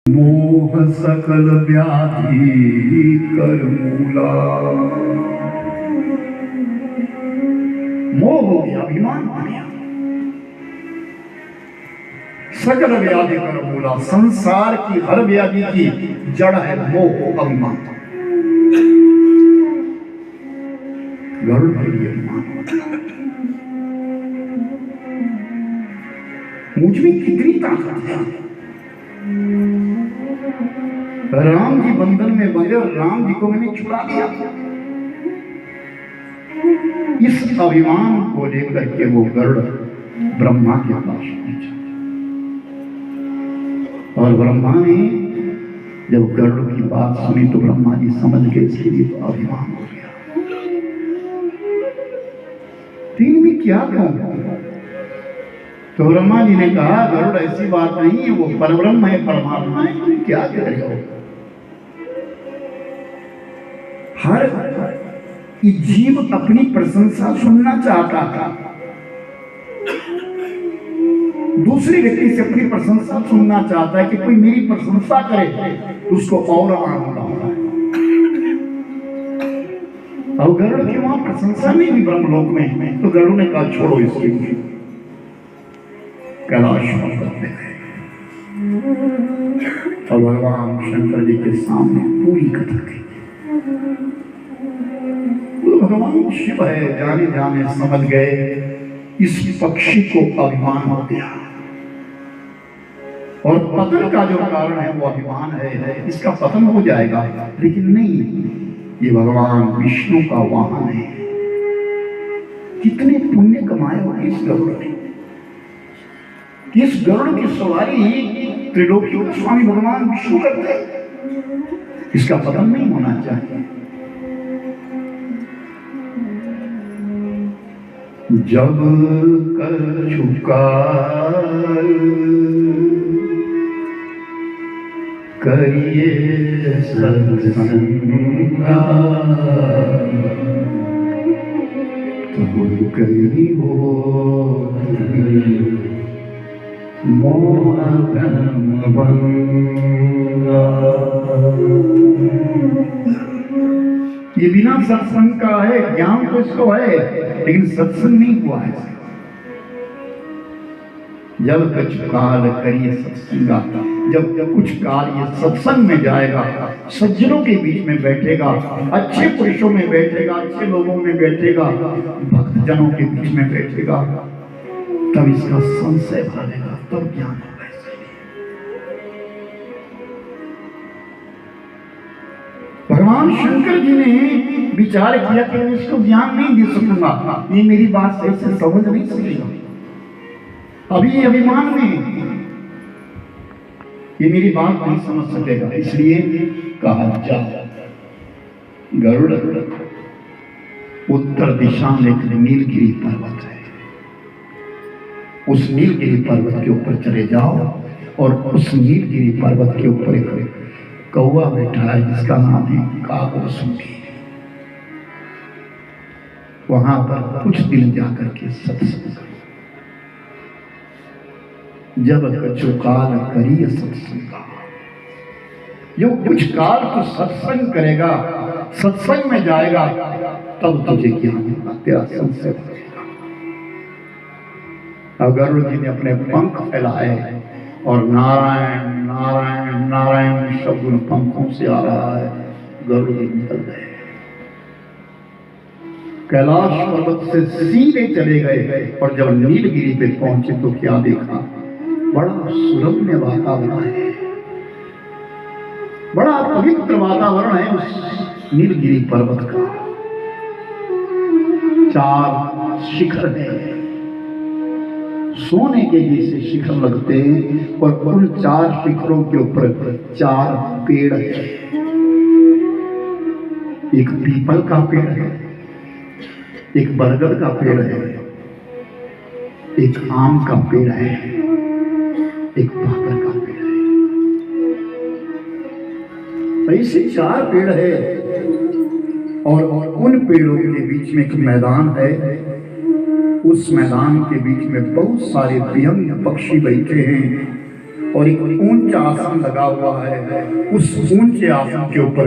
मोह सकल व्याधि कर मूला। मोह हो गया, अभिमान हो गया। सकल व्याधि कर मूला, संसार की हर व्याधि की जड़ है मोह, अभिमान। गरुड़ के लिए अभिमान होता है। मुझ में कितनी ताकत है। राम जी बंधन में बंधे और राम जी को मैंने छुड़ा दिया। इस अभिमान को लेकर के वो गरुड़ ब्रह्मा के पास पहुंचा और ब्रह्मा ने जब गरुड़ की बात सुनी तो ब्रह्मा जी समझ गए इसके लिए तो अभिमान हो गया। तीन में क्या कहूं? तो ब्रह्मा जी ने कहा गरुड़ ऐसी बात नहीं है, वो परब्रह्म है, परमात्मा है, तुम क्या कह रहे हो? हर जीव अपनी प्रशंसा सुनना चाहता था। दूसरे व्यक्ति से अपनी प्रशंसा सुनना चाहता है कि कोई मेरी प्रशंसा करे तो उसको और आनंद आता है। और गरुड़ की वहां प्रशंसा नहीं हुई ब्रह्मलोक में, तो गरुड़ ने कहा छोड़ो इसके लिए, कैलाश पर्वत में गए और भगवान शंकर जी के सामने पूरी कथा की। भगवान शिव है, जाने जाने समझ गए इस पक्षी को अभिमान हो गया और पतन का जो कारण है वो अभिमान है, इसका पतन हो जाएगा। लेकिन नहीं, ये भगवान विष्णु का वाहन है। कितने पुण्य कमाए होंगे इस गरुड़ ने। इस गरुड़ की सवारी त्रिलोकी के स्वामी भगवान विष्णु करते हैं। इसका पतन नहीं होना चाहिए। जब कर चुका करिए सत्संगा तो करी हो मोह ब्रह्म भंगा। ये बिना सत्संग का है, ज्ञान तो इसको है लेकिन सत्संग नहीं हुआ है। जब कुछ काल करिए सत्संगा, जब कुछ काल ये सत्संग में जाएगा, सज्जनों के बीच में बैठेगा, अच्छे पुरुषों में बैठेगा, अच्छे लोगों में बैठेगा, भक्त जनों के बीच में बैठेगा, तब इसका संशय भरेगा, तब ज्ञान होगा। भगवान शंकर जी ने विचार किया कि मैं इसको ज्ञान नहीं दे सकूंगा, ये मेरी बात सही से समझ नहीं सकेगा, अभी ये अभिमान में ये मेरी बात नहीं समझ सकेगा। इसलिए कहा जा गरुड़ उत्तर दिशा में एक नीलगिरी पर्वत है, उस नीलगिरी पर्वत के ऊपर चले जाओ और उस नीलगिरी पर्वत के ऊपर एक कौवा बैठा है जिसका नाम है काकभुसुंडी। वहां पर कुछ दिन जाकर के सत्संग करो। जब कछु काल करिए सत्संगा, जो कुछ काल तो सत्संग करेगा, सत्संग में जाएगा, तब तुझे ज्ञान होगा, तेरा संशय बचेगा। गरुड़ जी ने अपने पंख फैलाए और नारायण नारायण नारायण शब्द पंखों से आ रहा है। गरुड़ जी निकल गए, कैलाश पर्वत से सीधे चले गए और जब नीलगिरी पे पहुंचे तो क्या देखा? बड़ा सुरम्य वातावरण है, बड़ा पवित्र वातावरण है उस नीलगिरी पर्वत का। 4 शिखर है, सोने के जैसे शिखर लगते हैं और उन 4 शिखरों के ऊपर 4 पेड़ है। एक पीपल का पेड़ है, एक बरगद का पेड़ है, एक आम का पेड़ है, एक पाकर का पेड़ है। ऐसे 4 पेड़ है और उन पेड़ों के बीच में एक मैदान है। उस मैदान के बीच में बहुत सारे विहंग पक्षी बैठे हैं और एक ऊंचा आसन लगा हुआ है। उस ऊंचे आसन के ऊपर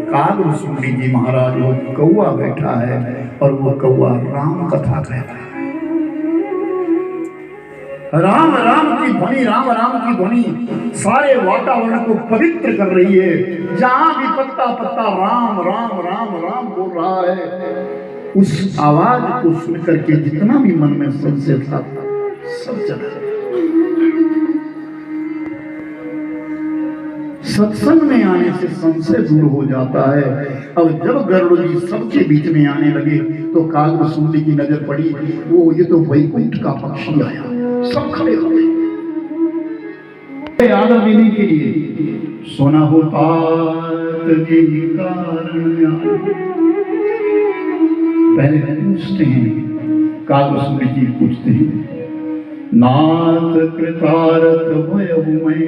कागभूषुंडी जी महाराज वो कौआ बैठा है और वो कौआ राम कथा कहता है। राम राम की ध्वनि, राम राम की ध्वनि सारे वातावरण को पवित्र कर रही है। जहां भी पत्ता पत्ता राम राम राम राम बोल रहा है। उस आवाज को सुन करके जितना भी मन में संशय था सब चला। सत्संग में आने से संशय दूर हो जाता है। अब जब गरुड़ जी सबके बीच में आने लगे तो कागभूषुंडी की नजर पड़ी, वो ये तो वैकुंठ का पक्षी आया। सब खड़े हो गए आदर देने के लिए। सोना होता जी कारण पहले पूछते हैं, कागभूषुंडी जी पूछते हैं, नाथ कृतार्थ भयहु मैं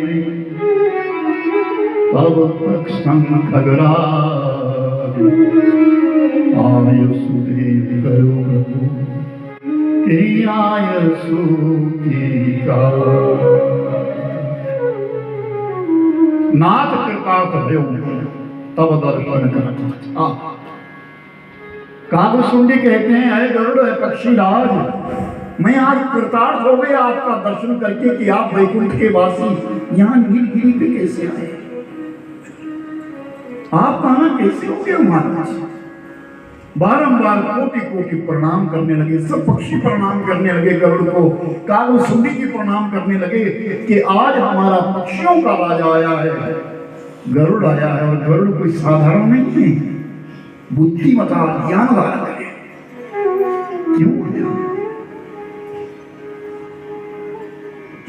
तब प्रसंग खगरा आय सुदेव करो आय सुखिका। नाथ कृतार्थ भयहु तब दर्शन करता। कागभूषुंडी कहते हैं, अरे गरुड़ पक्षीराज, मैं आज कृतार्थ हो गया आपका दर्शन करके कि आप वैकुंठ के वासी यहाँ नीलगिरी पे कैसे आए। आप कहां कैसे हो गए महाराज। बारंबार कोटि कोटि प्रणाम करने लगे। सब पक्षी प्रणाम करने लगे गरुड़ को। कागभूषुंडी जी प्रणाम करने लगे कि आज हमारा पक्षियों का राजा आया है, गरुड़ आया है। और गरुड़ कोई साधारण नहीं है, बुद्धिमता ज्ञान धारक है। क्यों आया?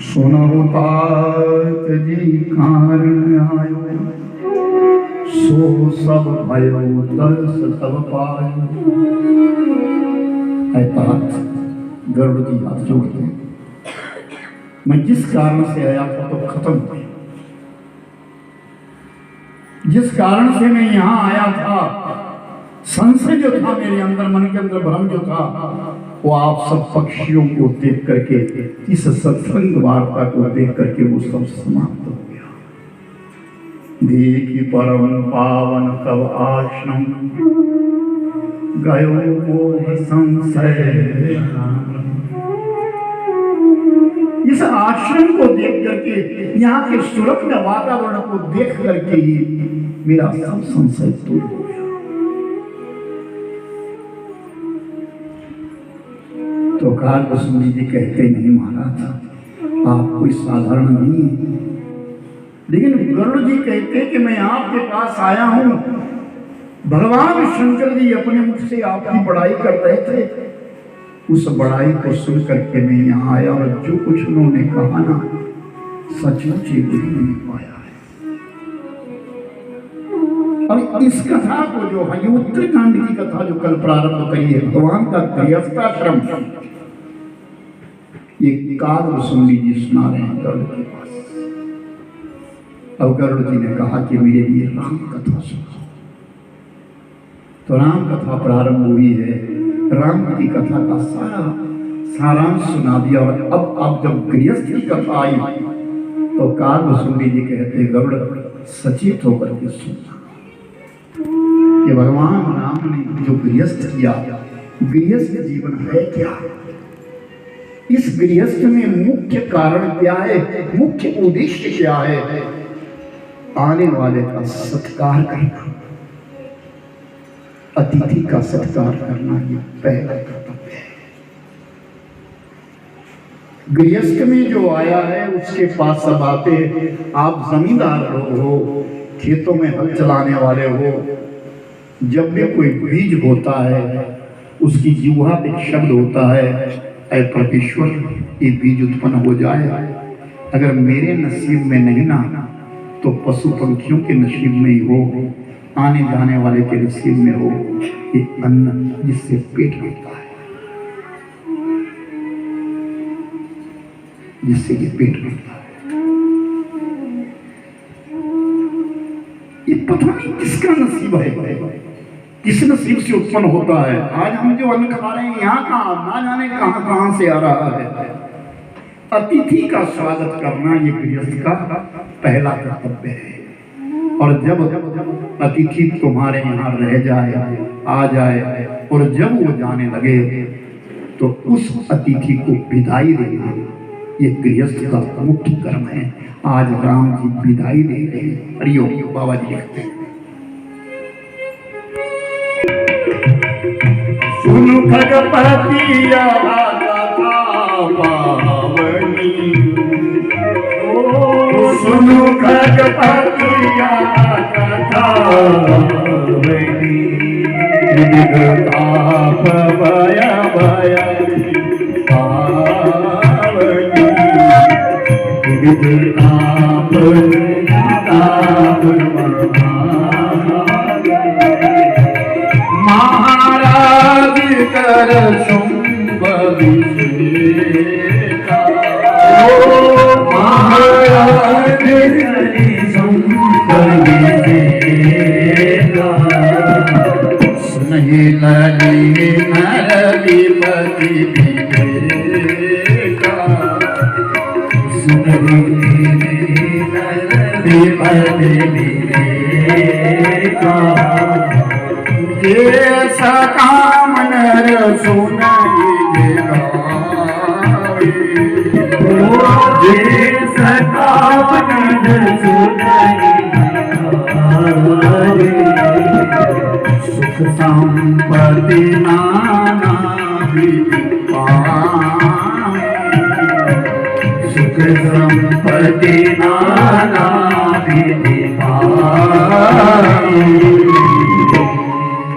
सोना होता जी कारण आयो, सो सब भयो दर्श सब पायो। गरुड़ जी हाथ जोड़ते हैं, मैं जिस कारण से आया था तो खत्म हो गया। जिस कारण से मैं यहां आया था, संशय जो था मेरे अंदर, मन के अंदर भ्रम जो था, वो आप सब पक्षियों को देख करके, इस सत्संग वार्ता को देख करके वो सब समाप्त हो गया। देखी परम पावन तब आश्रम गयो मोहि संशय। इस आश्रम को देख करके, यहाँ के सुरम्य वातावरण को देख करके ही मेरा सब संशय दूर हो गया। तो कागभूषुंडी जी कहते नहीं महाराज, आप कोई साधारण नहीं है। लेकिन गरुड़ जी कहते कि मैं आपके पास आया हूं। भगवान शंकर जी अपने मुख से आपकी बड़ाई कर रहे थे। उस बड़ाई को सुन करके मैं यहाँ आया और जो कुछ उन्होंने कहा ना, सचमुच ही मैंने पाया है। अब इस कथा को जो है, उत्तरकांड की कथा जो कल प्रारंभ करी है, भगवान का गृहस्थाश्रम, ये कागभूषुंडी जी सुना रहे हैं गरुड़ के पास। अब गरुड़ जी ने कहा कि मेरे लिए राम कथा सुनो। तो राम कथा प्रारंभ हुई है। राम की कथा का सारांश सुना दिया। और अब जब गृहस्थ की कथा आई तो कागभूषुंडी जी कहते, गरुड़ सचेत होकर के सुनना कि भगवान राम ने जो गृहस्थ किया, गृहस्थ जीवन है क्या, इस गृहस्थ में मुख्य कारण क्या है, मुख्य उद्देश्य क्या है। आने वाले का सत्कार करना, अतिथि का सत्कार करना, ये पहला कर्तव्य है। गृहस्थ में जो आया है उसके पास सब आते। आप जमींदार लोग हो, खेतों में हल चलाने वाले हो, जब भी कोई बीज होता है उसकी जिह्वा पे एक शब्द होता है, ऐ परमेश्वर ये बीज उत्पन्न हो जाए। अगर मेरे नसीब में नहीं ना तो पशु पंखियों के नसीब में ही हो, आने जाने वाले के नसीब में हो, ये अन्न जिससे पेट भरता है, जिससे ये पेट भरता है। ये पता नहीं किसका नसीब है, किस नसीब से उत्पन्न होता है। आज हम जो अन्न खा रहे हैं यहाँ कहाँ, ना जाने कहाँ कहाँ से आ रहा है। अतिथि का स्वागत करना ये गृहस्थ का पहला कर्तव्य है। और जब अतिथि तुम्हारे यहाँ रह जाए, आ जाए, और जब वो जाने लगे तो उस अतिथि को विदाई देना ये गृहस्थ का मुख्य कर्म है। आज राम जी विदाई दे रहे हैं। हरिओम। बाबा जी लिखते हैं, सुन खगपति पावनी, सुन खगपति कथा ताप भय भय पावनी, ताप महाराज कर शुंभ विषेका, महाराज कर शुंभ विषेका, सुनहि लली नरविपति विवेका, सुनहि नरविपति विवेका, जे सकाम नर सुनाई गावे, जे सकाम नर सुनाई गावे, सुख संपत्ति नाना विधि पाए, सुख संपत्ति नाना विधि पाए,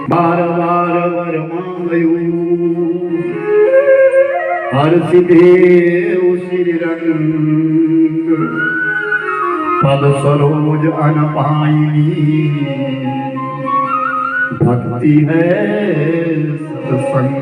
बार बार वर मांगयो हर सिद्धे श्री रंग, पद सरोज अन पाइनी, भक्ति है सत्संग।